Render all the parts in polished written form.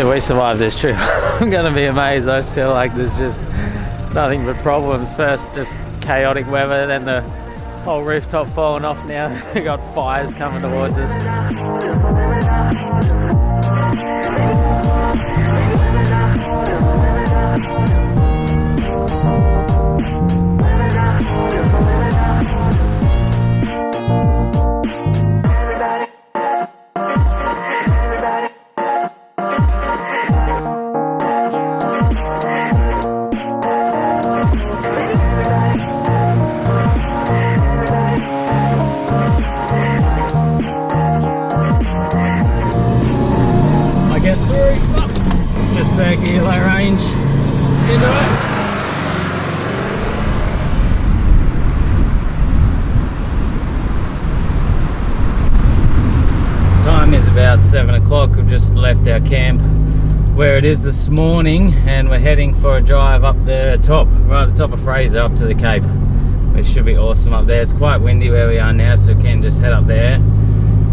If we survive this trip, I'm gonna be amazed. I just feel like there's just nothing but problems. First, just chaotic weather, then the whole rooftop falling off now. We got fires coming towards us. Range into it. Time is about 7 o'clock. We've just left our camp where it is this morning and we're heading for a drive up the top, right at the top of Fraser up to the Cape, which should be awesome up there. It's quite windy where we are now, so we can just head up there.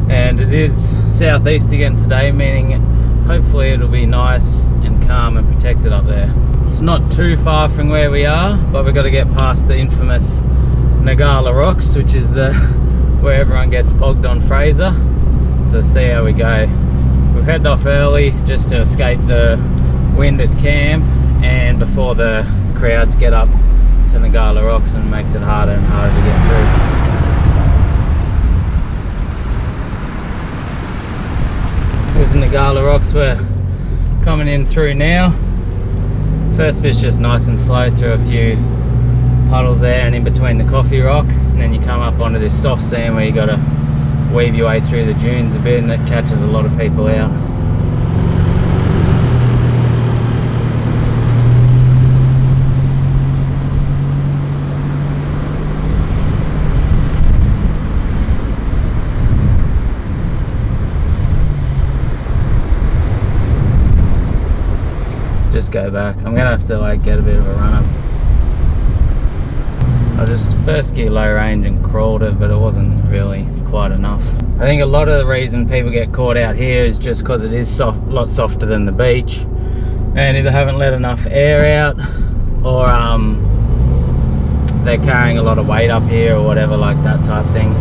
And it is southeast again today, meaning hopefully it'll be nice and calm and protected up there. It's not too far from where we are, but we've got to get past the infamous Ngkala rocks, which is the where everyone gets bogged on Fraser, to see how we go. We've headed off early just to escape the wind at camp and before the crowds get up to Ngkala rocks and makes it harder and harder to get through. There's the Ngkala rocks we're coming in through now. First bit's just nice and slow through a few puddles there and in between the coffee rock, and then you come up onto this soft sand where you got to weave your way through the dunes a bit, and it catches a lot of people out. Just go back. I'm gonna have to like get a bit of a run up. I just first gear low range and crawled it, but it wasn't really quite enough. I think a lot of the reason people get caught out here is just because it is a lot softer than the beach, and either haven't let enough air out, or they're carrying a lot of weight up here or whatever, like that type thing.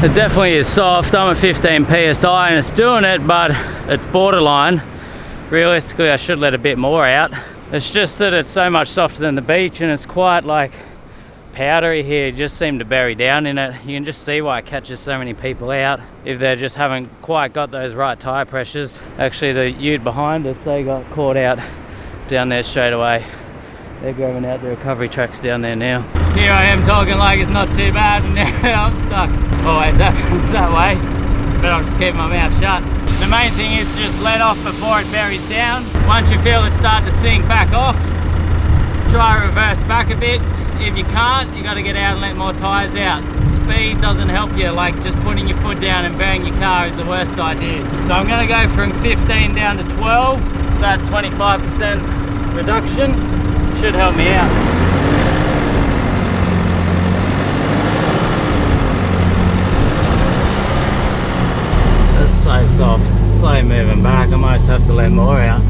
It definitely is soft. I'm at 15 psi and it's doing it, but it's borderline. Realistically, I should let a bit more out. It's just that it's so much softer than the beach and it's quite like powdery here. You just seem to bury down in it. You can just see why it catches so many people out if they just haven't quite got those right tire pressures. Actually, the ute behind us, they got caught out down there straight away. They're grabbing out the recovery tracks down there now. Here I am talking like it's not too bad, and now I'm stuck. Always happens that way, but I'll just keep my mouth shut. The main thing is to just let off before it buries down. Once you feel it start to sink, back off. Try reverse back a bit. If you can't, you got to get out and let more tires out. Speed doesn't help you, like just putting your foot down and burying your car is the worst idea. So I'm going to go from 15 down to 12, so that 25% reduction should help me out. That's so soft, slow moving back. I might have to let more out.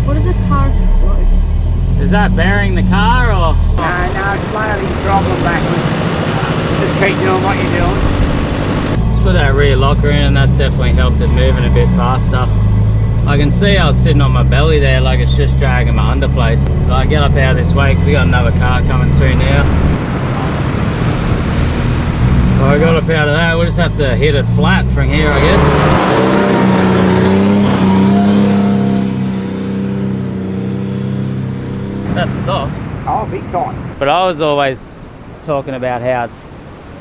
What if the car explodes? Is that bearing the car or? No, it's slowly throttling backwards. Just keep doing what you're doing. Let's put that rear locker in, and that's definitely helped it moving a bit faster. I can see I was sitting on my belly there like it's just dragging my underplates. So I get up out of this way because we got another car coming through now. Well, I got up out of that, we'll just have to hit it flat from here, I guess. That's soft. Oh, big time. But I was always talking about how it's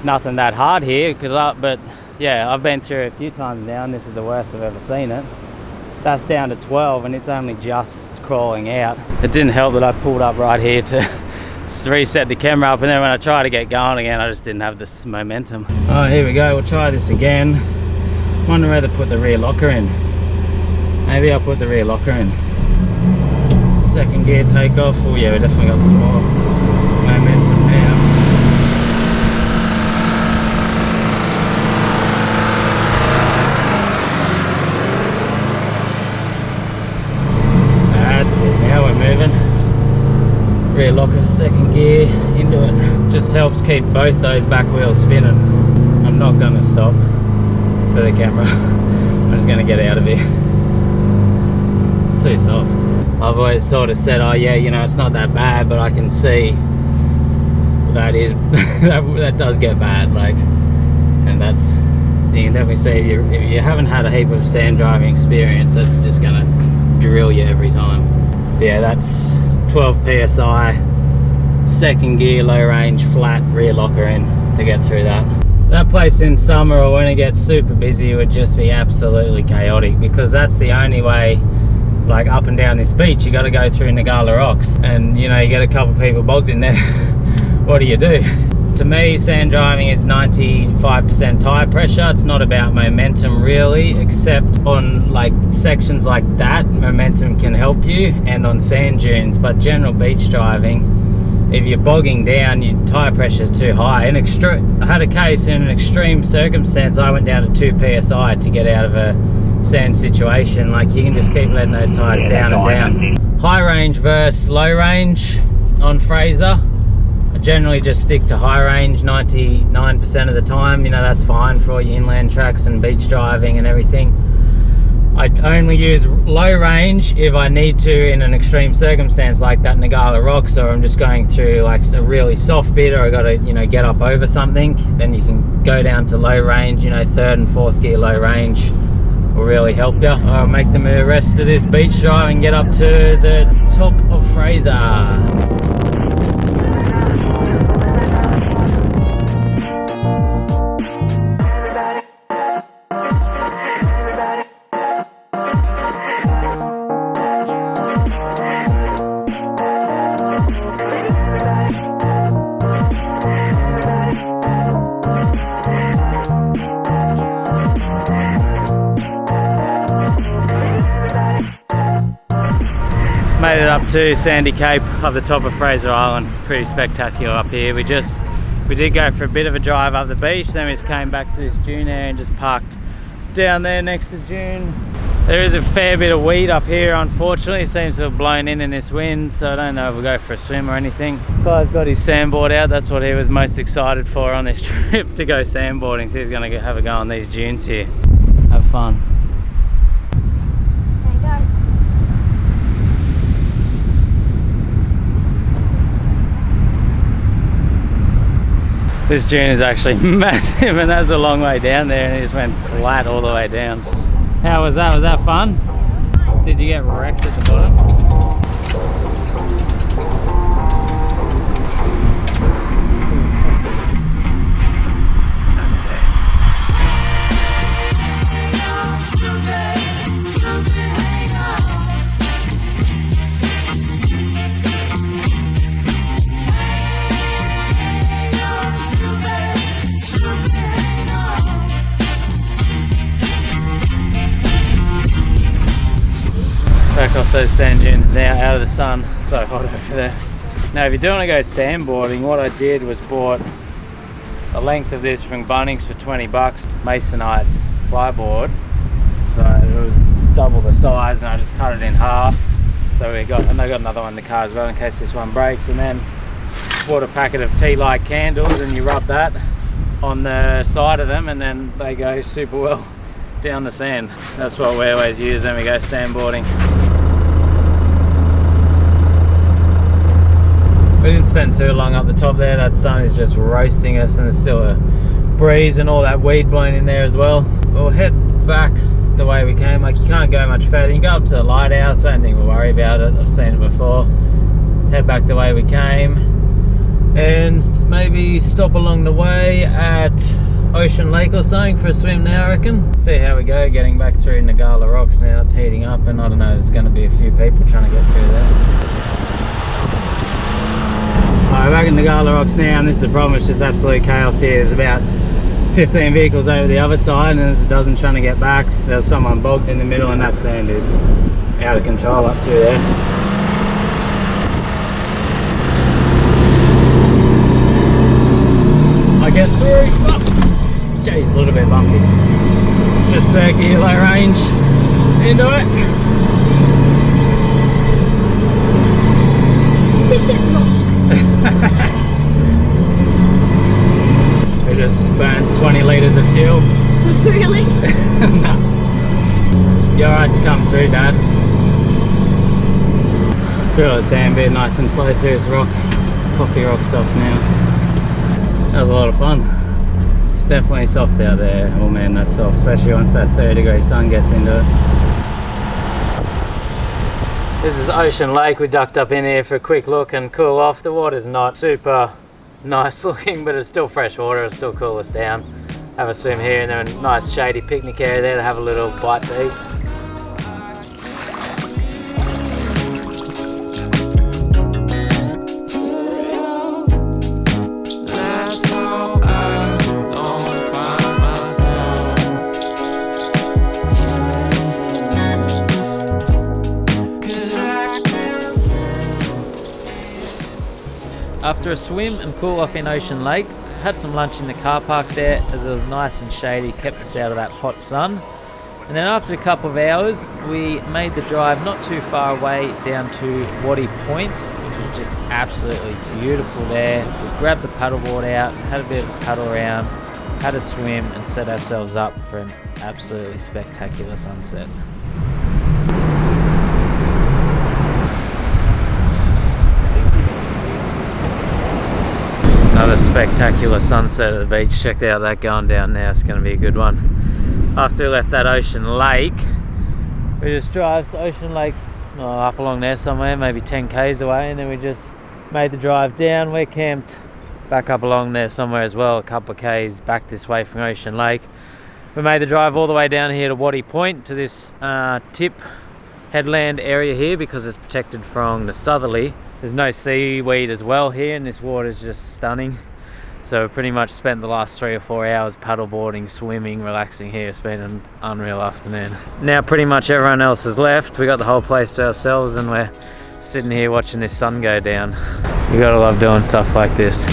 nothing that hard here, but yeah, I've been through it a few times now and this is the worst I've ever seen it. That's down to 12 and it's only just crawling out. It didn't help that I pulled up right here to reset the camera up, and then when I tried to get going again, I just didn't have this momentum. Oh, here we go, we'll try this again. Wonder whether to put the rear locker in. Maybe I'll put the rear locker in. Second gear takeoff. Oh yeah, we definitely got some more momentum now. That's it, now we're moving. Rear locker, second gear, into it. Just helps keep both those back wheels spinning. I'm not gonna stop for the camera. I'm just gonna get out of here. It's too soft. I've always sort of said, oh yeah, you know, it's not that bad, but I can see that is that does get bad, like, and that's, you can definitely see if you haven't had a heap of sand driving experience, that's just gonna drill you every time. But yeah, that's 12 psi, second gear, low range, flat, rear locker in to get through that. That place in summer or when it gets super busy would just be absolutely chaotic, because that's the only way, like up and down this beach, you got to go through Ngkala rocks, and you know, you get a couple of people bogged in there. What do you do? To me, sand driving is 95% tire pressure. It's not about momentum really, except on like sections like that, momentum can help you, and on sand dunes. But general beach driving, if you're bogging down, your tire pressure is too high. I had a case in an extreme circumstance. I went down to 2 psi to get out of a sand situation. Like, you can just keep letting those tires down and down. High range versus low range on Fraser. I generally just stick to high range 99% of the time. You know, that's fine for all your inland tracks and beach driving and everything. I only use low range if I need to in an extreme circumstance like that Ngkala rocks, or I'm just going through like a really soft bit, or I got to, you know, get up over something. Then you can go down to low range, you know, third and fourth gear low range will really help you. I'll make the rest of this beach drive and get up to the top of Fraser. Made it up to Sandy Cape up the top of Fraser Island. Pretty spectacular up here. We did go for a bit of a drive up the beach, then we just came back to this dune area and just parked down there next to dune. There is a fair bit of weed up here, unfortunately. It seems to have blown in this wind, so I don't know if we'll go for a swim or anything. Guy's got his sandboard out. That's what he was most excited for on this trip, to go sandboarding. So he's going to have a go on these dunes here. Have fun. This dune is actually massive, and that's a long way down there, and it just went flat all the way down. How was that? Was that fun? Did you get wrecked at the bottom? Back off those sand dunes now, out of the sun. So hot over there. Now if you do want to go sandboarding, what I did was bought a length of this from Bunnings for 20 bucks, Masonite plyboard. So it was double the size, and I just cut it in half. So I got another one in the car as well in case this one breaks. And then bought a packet of tea light candles, and you rub that on the side of them, and then they go super well down the sand. That's what we always use when we go sandboarding. We didn't spend too long up the top there. That sun is just roasting us, and there's still a breeze and all that weed blowing in there as well. We'll head back the way we came. Like, you can't go much further. You can go up to the lighthouse. I don't think we'll worry about it. I've seen it before. Head back the way we came, and maybe stop along the way at Ocean Lake or something for a swim now, I reckon. See how we go getting back through Ngkala rocks now. It's heating up, and I don't know, there's going to be a few people trying to get through there. Alright, back in Ngkala rocks now, and this is the problem, it's just absolute chaos here. There's about 15 vehicles over the other side and there's a dozen trying to get back. There's someone bogged in the middle and that sand is out of control up through there. I get through. Oh, geez, a little bit bumpy. Just the gear low range into it. We just burnt 20 litres of fuel. Really? No. You're alright to come through, Dad. Through the sand bit, nice and slow through this rock. Coffee rock soft now. That was a lot of fun. It's definitely soft out there. Oh man, that's soft, especially once that 30-degree sun gets into it. This is Ocean Lake. We ducked up in here for a quick look and cool off. The water's not super nice looking, but it's still fresh water. It'll still cool us down. Have a swim here and then a nice shady picnic area there to have a little bite to eat. After a swim and cool off in Ocean Lake, had some lunch in the car park there as it was nice and shady, kept us out of that hot sun. And then after a couple of hours, we made the drive not too far away down to Waddy Point, which is just absolutely beautiful there. We grabbed the paddleboard out, had a bit of a paddle around, had a swim and set ourselves up for an absolutely spectacular sunset. Another spectacular sunset at the beach. Check out that going down now. It's going to be a good one. After we left that Ocean Lake, we just drive. So Ocean Lake's up along there somewhere, maybe 10 k's away, and then we just made the drive down. We're camped back up along there somewhere as well, a couple of k's back this way from Ocean Lake. We made the drive all the way down here to Waddy Point, to this tip headland area here, because it's protected from the southerly. There's no seaweed as well here, and this water is just stunning. So we pretty much spent the last 3 or 4 hours paddleboarding, swimming, relaxing here. It's been an unreal afternoon. Now pretty much everyone else has left. We got the whole place to ourselves and we're sitting here watching this sun go down. You gotta love doing stuff like this.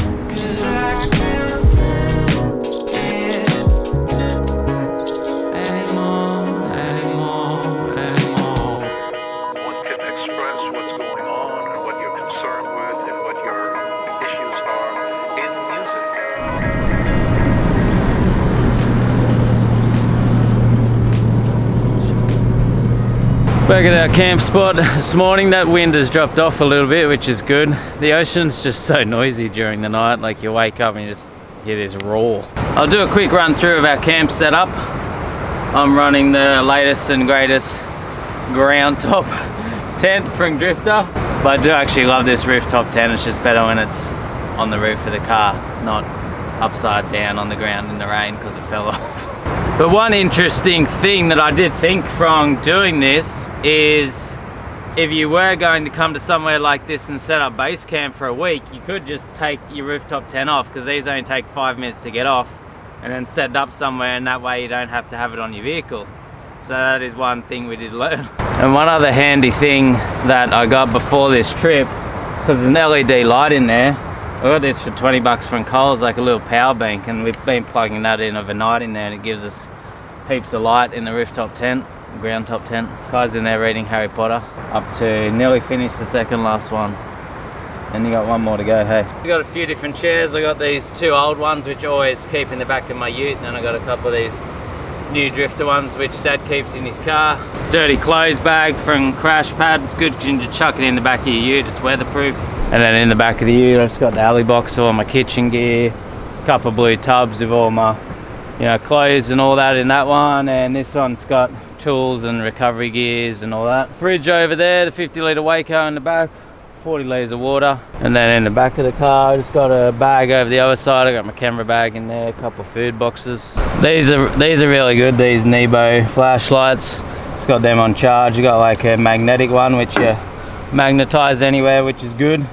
Back at our camp spot this morning. That wind has dropped off a little bit, which is good. The ocean's just so noisy during the night, like you wake up and you just hear this roar. I'll do a quick run through of our camp setup. I'm running the latest and greatest ground top tent from Drifter, but I do actually love this rooftop tent. It's just better when it's on the roof of the car, not upside down on the ground in the rain because it fell off. But one interesting thing that I did think from doing this is if you were going to come to somewhere like this and set up base camp for a week, you could just take your rooftop tent off, because these only take 5 minutes to get off, and then set it up somewhere, and that way you don't have to have it on your vehicle. So that is one thing we did learn. And one other handy thing that I got before this trip, because there's an LED light in there. I got this for 20 bucks from Coles, like a little power bank, and we've been plugging that in overnight in there, and it gives us heaps of light in the rooftop tent, ground top tent. Guys in there reading Harry Potter, up to nearly finished the second last one, and you got one more to go. Hey, I got a few different chairs. I got these 2 old ones which I always keep in the back of my ute, and then I got a couple of these new Drifter ones which Dad keeps in his car. Dirty clothes bag from Crash Pad. It's good because you can just chuck it in the back of your ute, it's weatherproof. And then in the back of the ute I've just got the alley box for all my kitchen gear, a couple of blue tubs with all my clothes and all that in that one, and this one's got tools and recovery gears and all that. Fridge over there, the 50 litre Waco in the back, 40 litres of water. And then in the back of the car I just got a bag over the other side. I got my camera bag in there, a couple of food boxes. These are really good, these Nebo flashlights. It's got them on charge. You got like a magnetic one which you magnetize anywhere, which is good.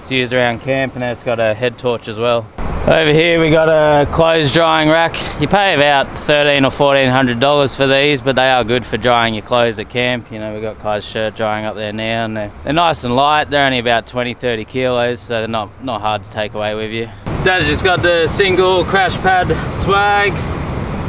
It's used around camp, and then it's got a head torch as well. Over here we got a clothes drying rack. You pay about $1,300 or $1,400 for these, but they are good for drying your clothes at camp. You know, we've got Kai's shirt drying up there now, and they're nice and light. They're only about 20-30 kilos, so they're not hard to take away with you. Dad's just got the single crash pad swag,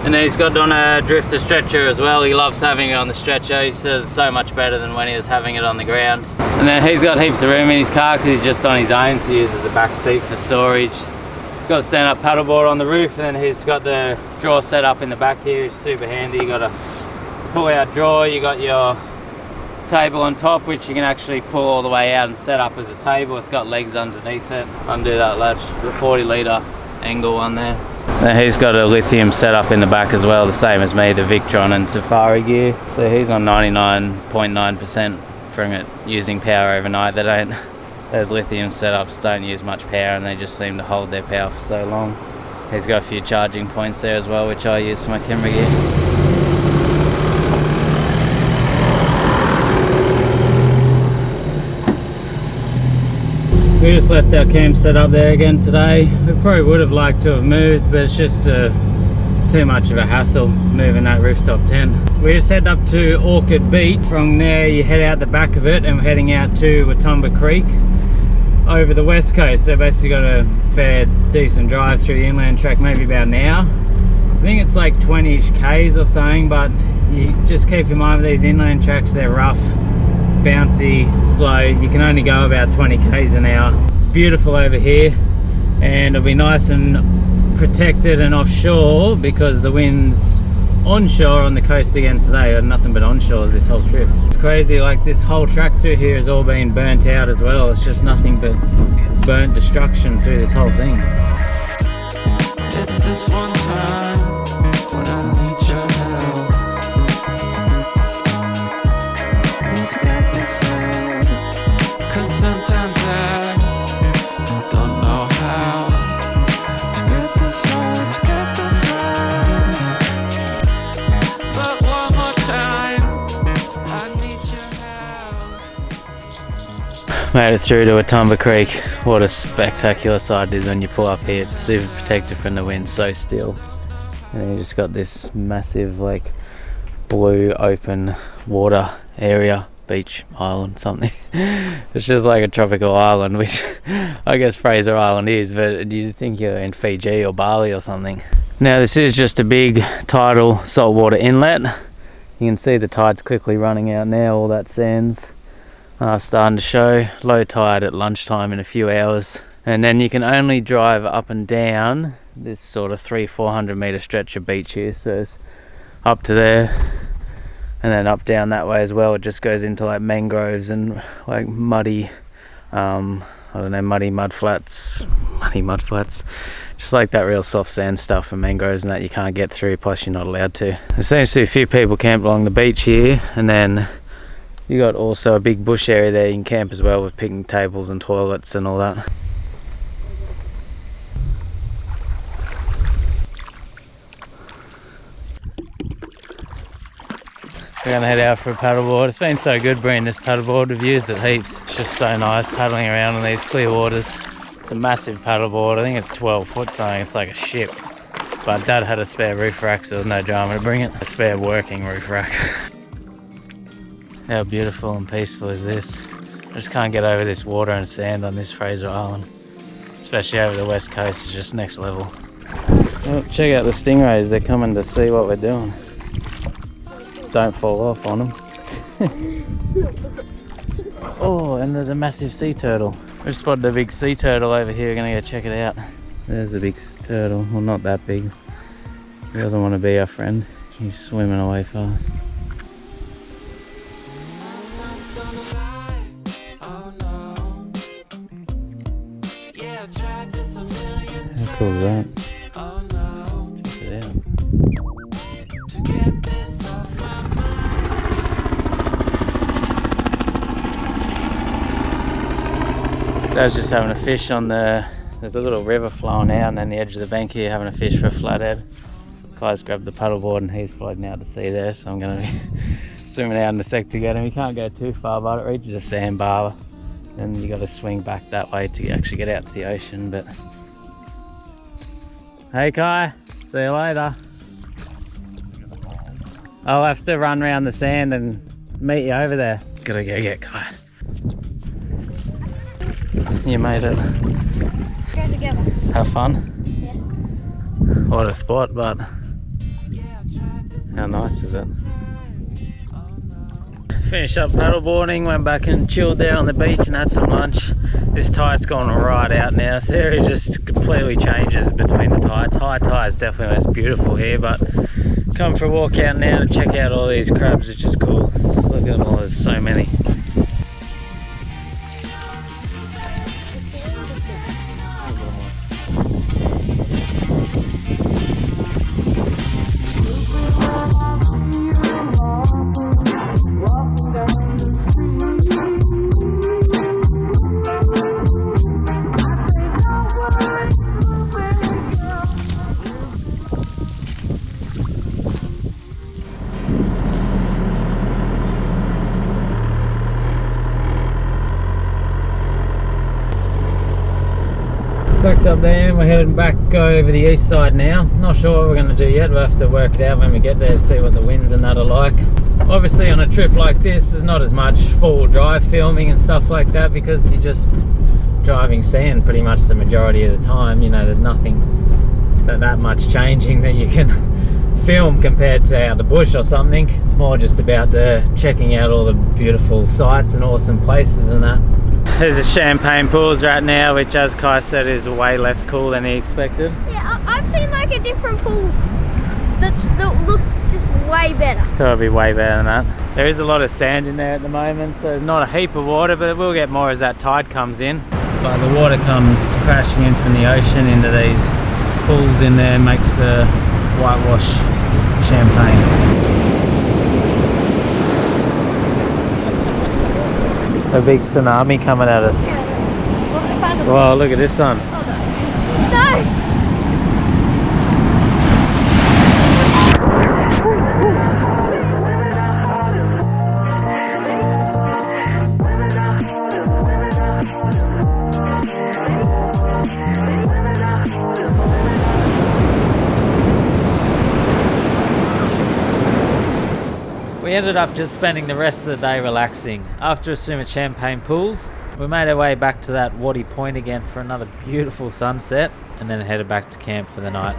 and then he's got it on a drifter stretcher as well. He loves having it on the stretcher. He says it's so much better than when he was having it on the ground. And then he's got heaps of room in his car because he's just on his own, so he uses the back seat for storage. Got a stand-up paddleboard on the roof, and then he's got the drawer set up in the back here. It's super handy. You got a pull-out drawer. You got your table on top, which you can actually pull all the way out and set up as a table. It's got legs underneath it. Undo that latch, the 40-litre angle on there. Then he's got a lithium setup in the back as well, the same as me, the Victron and Safari gear. So he's on 99.9% from it using power overnight. Those lithium setups don't use much power, and they just seem to hold their power for so long. He's got a few charging points there as well, which I use for my camera gear. We just left our camp set up there again today. We probably would have liked to have moved, but it's just too much of a hassle moving that rooftop tent. We just head up to Orchid Beach. From there you head out the back of it, and we're heading out to Wathumba Creek over the west coast. So basically got a fair decent drive through the inland track, maybe about an hour. I think it's like 20-ish k's or something, but you just keep in mind with these inland tracks, they're rough, bouncy, slow. You can only go about 20 k's an hour. It's beautiful over here, and it'll be nice and protected and offshore because the wind's onshore on the coast again today. Had nothing but onshores this whole trip. It's crazy, like this whole track through here has all been burnt out as well. It's just nothing but burnt destruction through this whole thing. It's this one time when I need your help. Let's get this right, 'cause sometimes I don't know how to get this right, to get this right. But one more time, I need your help. Made it through to Wathumba Creek. What a spectacular sight it is when you pull up here. It's super protected from the wind, so still. And then you just got this massive, like, blue open water area, beach island, something. It's just like a tropical island, which I guess Fraser Island is, but you think you're in Fiji or Bali or something. Now this is just a big tidal saltwater inlet. You can see the tide's quickly running out now. All that sand's starting to show. Low tide at lunchtime in a few hours, and then you can only drive up and down this sort of 300-400 meter stretch of beach here. So it's up to there, and then up down that way as well. It just goes into like mangroves and like muddy, I don't know, muddy mud flats, just like that real soft sand stuff and mangroves and that you can't get through, plus you're not allowed to. There seems to be a few people camped along the beach here, and then you got also a big bush area there you can camp as well, with picnic tables and toilets and all that. We're gonna head out for a paddleboard. It's been so good bringing this paddleboard. We've used it heaps. It's just so nice paddling around on these clear waters. It's a massive paddleboard. I think it's 12 foot something. It's like a ship. But Dad had a spare roof rack, so there was no drama to bring it. A spare working roof rack. How beautiful and peaceful is this? I just can't get over this water and sand on this Fraser Island. Especially over the west coast, it's just next level. Oh, check out the stingrays. They're coming to see what we're doing. Don't fall off on them. Oh, and there's a massive sea turtle. We've spotted a big sea turtle over here. We're gonna go check it out. There's a big turtle. Well, not that big. He doesn't want to be our friend. He's swimming away fast. How cool is that? Check it out. Dad's just having a fish on there's a little river flowing out, and then the edge of the bank here having a fish for a flathead. Kai's grabbed the paddleboard and he's floating out to sea there, so I'm going to be swimming out in a sec to get him. You can't go too far, but it reaches a sandbar, and you got to swing back that way to actually get out to the ocean. But Hey Kai, see you later. I'll have to run around the sand and meet you over there. Gotta go get Kai. You made it. Go together. Have fun? Yeah. What a spot, but how nice is it? Finished up paddleboarding, went back and chilled there on the beach and had some lunch. This tide's gone right out now, so it just completely changes between the tides. High tide's definitely less beautiful here, but come for a walk out now to check out all these crabs, which is cool. Just look at them all, there's so many. Backed up there and we're heading back over the east side now. Not sure what we're going to do yet, we'll have to work it out when we get there, see what the winds and that are like. Obviously on a trip like this there's not as much four-wheel drive filming and stuff like that because you're just driving sand pretty much the majority of the time. You know, there's nothing that much changing that you can film compared to out the bush or something. It's more just about the checking out all the beautiful sights and awesome places and that. There's the champagne pools right now, which as Kai said is way less cool than he expected. Yeah, I've seen like a different pool that look just way better. So it'll be way better than that. There is a lot of sand in there at the moment, so there's not a heap of water, but it will get more as that tide comes in. But the water comes crashing in from the ocean into these pools in there, makes the whitewash champagne. A big tsunami coming at us. Wow, look at this one. No! We ended up just spending the rest of the day relaxing. After a swim at champagne pools, we made our way back to that Waddy Point again for another beautiful sunset, and then headed back to camp for the night.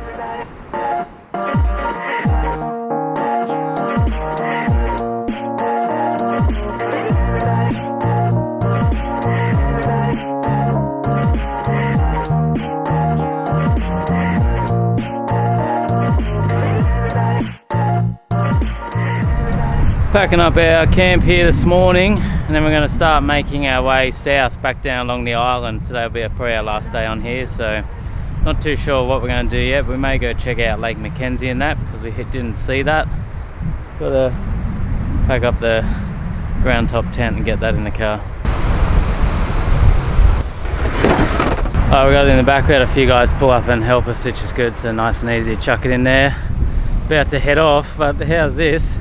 Packing up our camp here this morning, and then we're going to start making our way south back down along the island. Today will be probably our last day on here, so not too sure what we're going to do yet. We may go check out Lake McKenzie and that because we didn't see that. Got to pack up the ground top tent and get that in the car. We got it in the back. We had a few guys pull up and help us, which is good, so nice and easy to chuck it in there. About to head off, but how's this?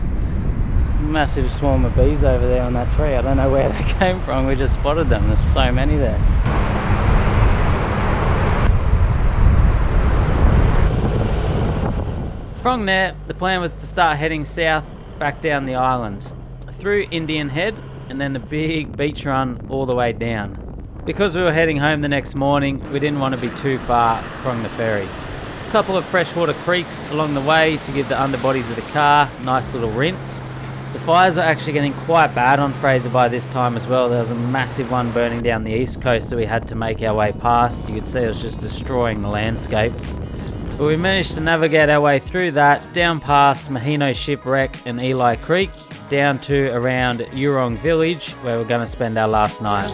Massive swarm of bees over there on that tree. I don't know where they came from, we just spotted them. There's so many there. From there, the plan was to start heading south back down the island through Indian Head and then a big beach run all the way down. Because we were heading home the next morning, we didn't want to be too far from the ferry. A couple of freshwater creeks along the way to give the underbodies of the car a nice little rinse. The fires were actually getting quite bad on Fraser by this time as well. There was a massive one burning down the east coast that we had to make our way past. You could see it was just destroying the landscape. But we managed to navigate our way through that, down past Mahino Shipwreck and Eli Creek, down to around Eurong village, where we're going to spend our last night.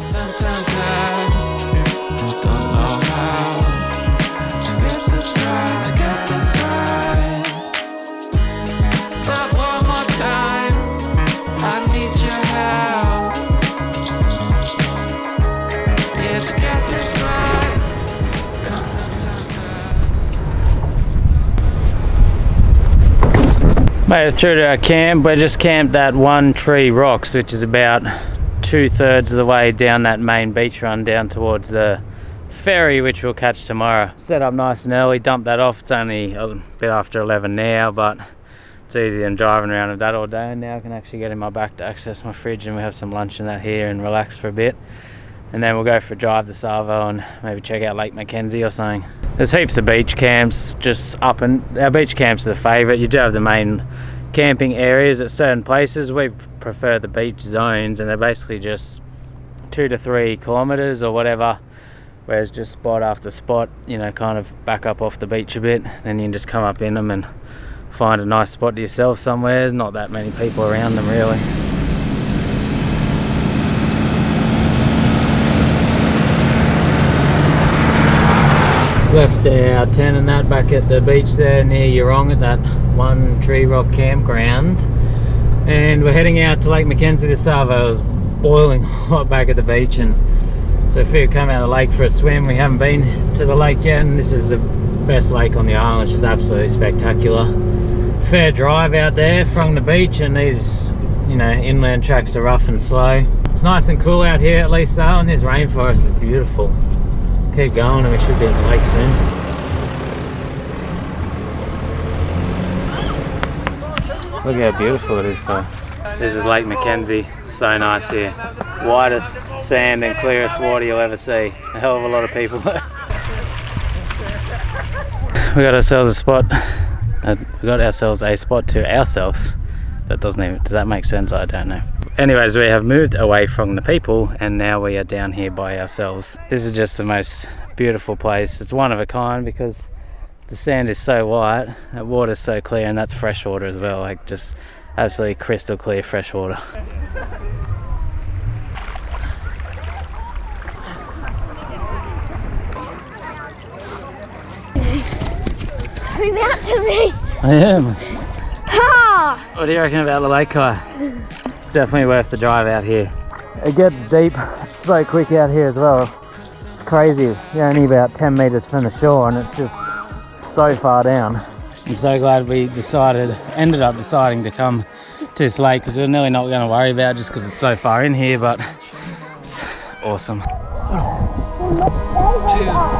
Made it through to our camp. We're just camped at One Tree Rocks, which is about 2/3 of the way down that main beach run down towards the ferry, which we'll catch tomorrow. Set up nice and early, dump that off. It's only a bit after 11 now, but it's easier than driving around with that all day. And now I can actually get in my back to access my fridge, and we have some lunch in that here and relax for a bit. And then we'll go for a drive to Savo and maybe check out Lake McKenzie or something. There's heaps of beach camps just up, and our beach camps are the favourite. You do have the main camping areas at certain places. We prefer the beach zones, and they're basically just 2 to 3 kilometres or whatever, whereas just spot after spot, you know, kind of back up off the beach a bit. Then you can just come up in them and find a nice spot to yourself somewhere. There's not that many people around them really. Left our tent and that back at the beach there near Eurong at that one Tree Rock campground, and we're heading out to Lake McKenzie to Savo. It was boiling hot back at the beach, and so if we come out of the lake for a swim. We haven't been to the lake yet, and this is the best lake on the island, which is absolutely spectacular. Fair drive out there from the beach, and these, you know, inland tracks are rough and slow. It's nice and cool out here at least though, and this rainforest is beautiful. Keep going and we should be at the lake soon. Look how beautiful it is, guys. This is Lake McKenzie. So nice here. Whitest sand and clearest water you'll ever see. A hell of a lot of people. We got ourselves a spot. We got ourselves a spot to ourselves. That doesn't even, does that make sense? I don't know. Anyways, we have moved away from the people, and now we are down here by ourselves. This is just the most beautiful place. It's one of a kind because the sand is so white, the water's so clear, and that's fresh water as well, like just absolutely crystal clear fresh water. Swim out to me. I am. Ah! What do you reckon about the lake, Kai? Definitely worth the drive out here. It gets deep so quick out here as well. It's crazy. You're only about 10 metres from the shore, and it's just so far down. I'm so glad we ended up deciding to come to this lake, because we're nearly not going to worry about it just because it's so far in here, but it's awesome. To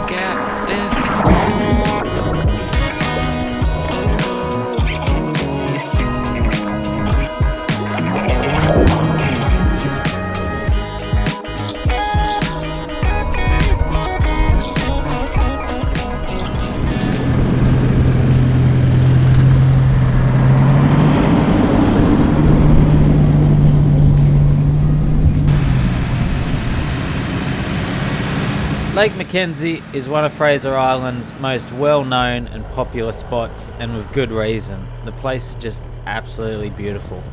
get this. Lake McKenzie is one of Fraser Island's most well-known and popular spots, and with good reason. The place is just absolutely beautiful.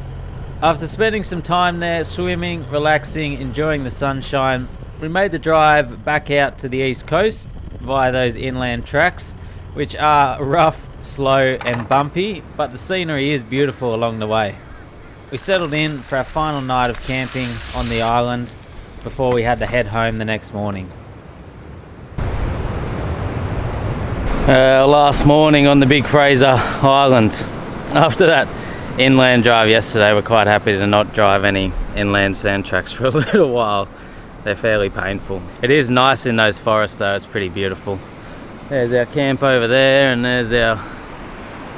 After spending some time there, swimming, relaxing, enjoying the sunshine, we made the drive back out to the east coast via those inland tracks, which are rough, slow and bumpy, but the scenery is beautiful along the way. We settled in for our final night of camping on the island before we had to head home the next morning. Last morning on the big Fraser Island. After that inland drive yesterday, we're quite happy to not drive any inland sand tracks for a little while. They're fairly painful. It is nice in those forests though, it's pretty beautiful. There's our camp over there, and there's our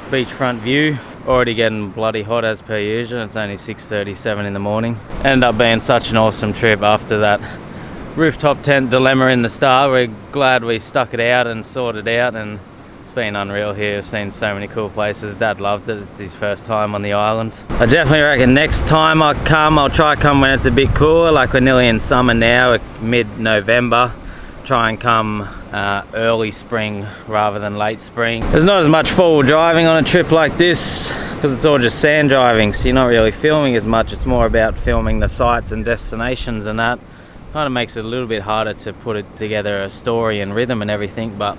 beachfront view. Already getting bloody hot as per usual. It's only 6:37 in the morning. Ended up being such an awesome trip after that rooftop tent dilemma in the start. We're glad we stuck it out and sorted out, and it's been unreal here. We've seen so many cool places. Dad loved it. It's his first time on the island. I definitely reckon next time I come, I'll try come when it's a bit cooler. Like we're nearly in summer now, mid-November. Try and come early spring rather than late spring. There's not as much forward driving on a trip like this because it's all just sand driving, so you're not really filming as much. It's more about filming the sights and destinations, and that kind of makes it a little bit harder to put it together, a story and rhythm and everything, but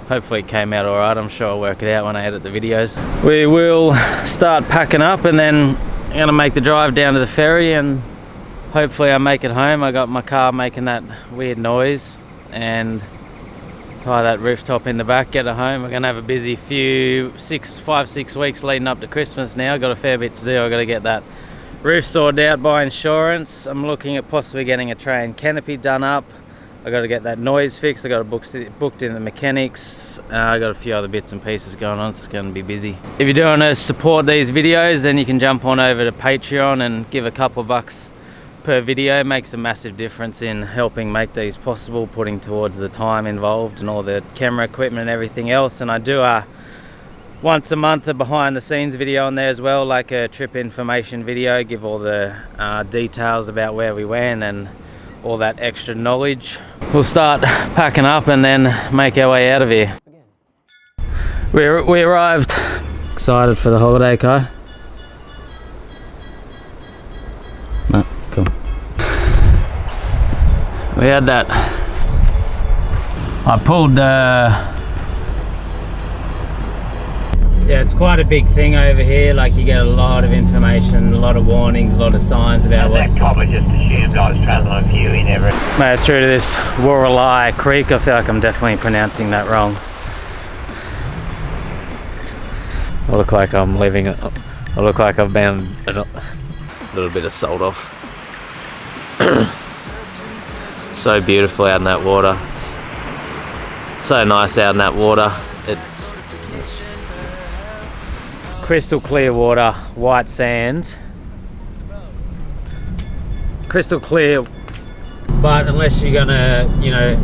hopefully it came out alright. I'm sure I'll work it out when I edit the videos. We will start packing up, and then I'm gonna make the drive down to the ferry, and hopefully I make it home. I got my car making that weird noise, and tie that rooftop in the back, get it home. We're gonna have a busy 5-6 weeks leading up to Christmas now. Got a fair bit to do. I gotta get that roof sorted out by insurance. I'm looking at possibly getting a tray and canopy done up. I got to get that noise fixed. I got it booked in the mechanics. I got a few other bits and pieces going on, so it's going to be busy. If you're doing to support these videos, then you can jump on over to Patreon and give a couple bucks per video. It makes a massive difference in helping make these possible, putting towards the time involved and all the camera equipment and everything else. And I do once a month a behind the scenes video on there as well, like a trip information video, give all the details about where we went and all that extra knowledge. We'll start packing up and then make our way out of here. We arrived. Excited for the holiday, Kai? No, cool. We had that. I pulled yeah, it's quite a big thing over here. Like, you get a lot of information, a lot of warnings, a lot of signs about what. That copper just assumed I was travelling on view in every. Made it through to this Wathumba Creek. I feel like I'm definitely pronouncing that wrong. I look like I'm living. I look like I've been a little bit of salt off. So beautiful out in that water. It's so nice out in that water. It's crystal clear water, white sand, crystal clear. But unless you're gonna, you know,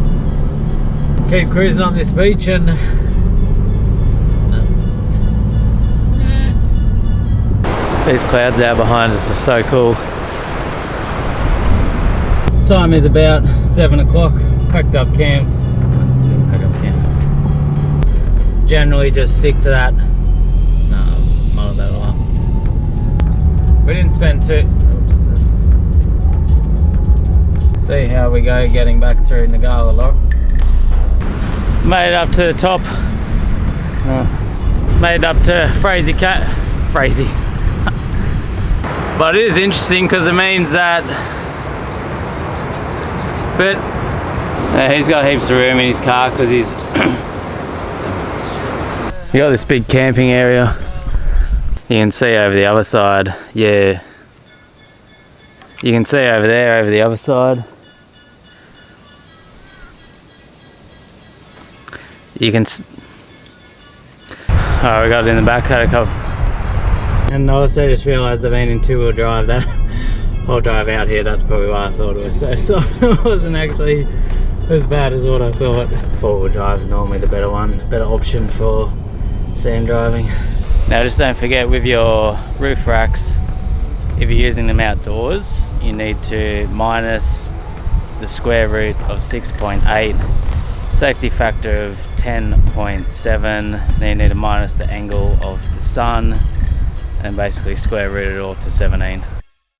keep cruising on this beach and these clouds out behind us are so cool. Time is about 7 o'clock. Packed up camp. Didn't pack up camp. Generally just stick to that. That a lot. We didn't spend too. Oops. Let's see how we go getting back through Ngkala lock. Made it up to the top. Made it up to FRASER. But it is interesting because it means that. But he's got heaps of room in his car because he's. You got this big camping area. You can see over the other side, yeah. You can see over there, over the other side. You can. Oh, we got it in the back, had a couple. And also just realised I've been in two-wheel drive. That whole drive out here, that's probably why I thought it was so soft. It wasn't actually as bad as what I thought. Four-wheel drive is normally the better one, better option for sand driving. Now just don't forget, with your roof racks, if you're using them outdoors, you need to minus the square root of 6.8, safety factor of 10.7, then you need to minus the angle of the sun, and basically square root it all to 17.